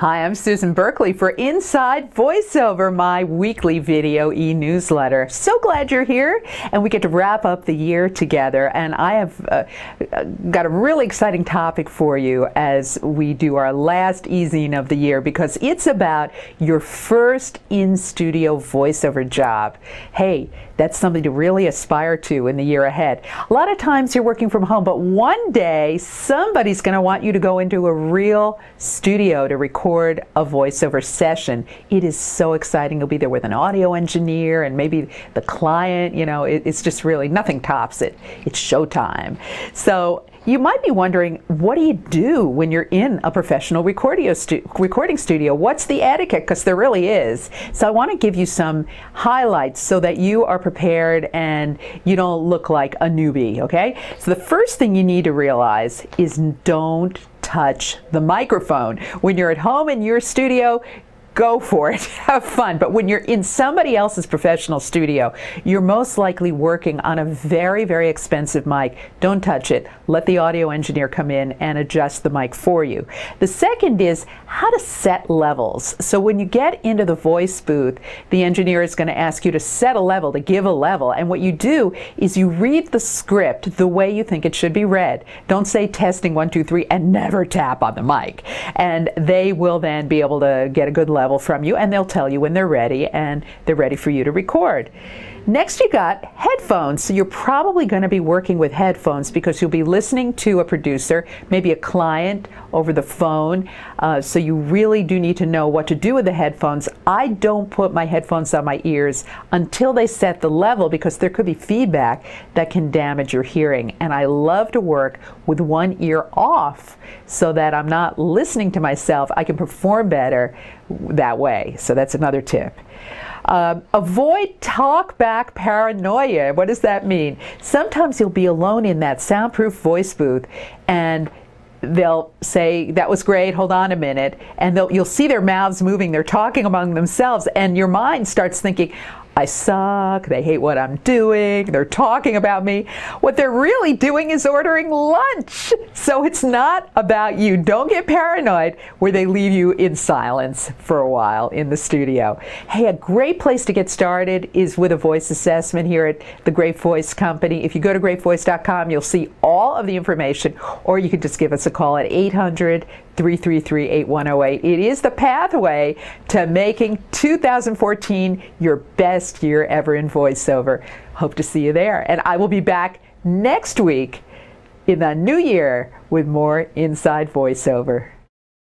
Hi, I'm Susan Berkley for Inside Voiceover, my weekly video e-newsletter. So glad you're here, and we get to wrap up the year together. And I have got a really exciting topic for you as we do our last e-zine of the year, because it's about your first in-studio voiceover job. Hey, that's something to really aspire to in the year ahead. A lot of times you're working from home, but one day somebody's going to want you to go into a real studio to record a voiceover session. It is so exciting. You'll be there with an audio engineer and maybe the client. You know, it's just really, nothing tops it. It's showtime. So you might be wondering, what do you do when you're in a professional recording studio? What's the etiquette? Because there really is. So I want to give you some highlights so that you are prepared and you don't look like a newbie, okay? So the first thing you need to realize is don't touch the microphone. When you're at home in your studio, go for it, have fun. But when you're in somebody else's professional studio, you're most likely working on a very, very expensive mic. Don't touch it. Let the audio engineer come in and adjust the mic for you. The second is how to set levels. So when you get into the voice booth, the engineer is going to ask you to set a level, to give a level. And what you do is you read the script the way you think it should be read. Don't say testing 1, 2, 3 and never tap on the mic. And they will then be able to get a good level from you, and they'll tell you when they're ready, and they're ready for you to record. Next, you got headphones. So you're probably going to be working with headphones because you'll be listening to a producer, maybe a client over the phone. So you really do need to know what to do with the headphones. I don't put my headphones on my ears until they set the level, because there could be feedback that can damage your hearing. And I love to work with one ear off so that I'm not listening to myself. I can perform better that way. So that's another tip. Avoid talk-back paranoia. What does that mean? Sometimes you'll be alone in that soundproof voice booth, and they'll say, that was great, hold on a minute, and you'll see their mouths moving, they're talking among themselves, and your mind starts thinking, I suck, they hate what I'm doing, they're talking about me. What they're really doing is ordering lunch. So it's not about you. Don't get paranoid where they leave you in silence for a while in the studio. Hey, a great place to get started is with a voice assessment here at the Great Voice Company. If you go to greatvoice.com, you'll see all of the information, or you can just give us a call at 800-333-8108. It is the pathway to making 2014 your best year ever in voiceover. Hope to see you there. And I will be back next week in the new year with more Inside Voiceover.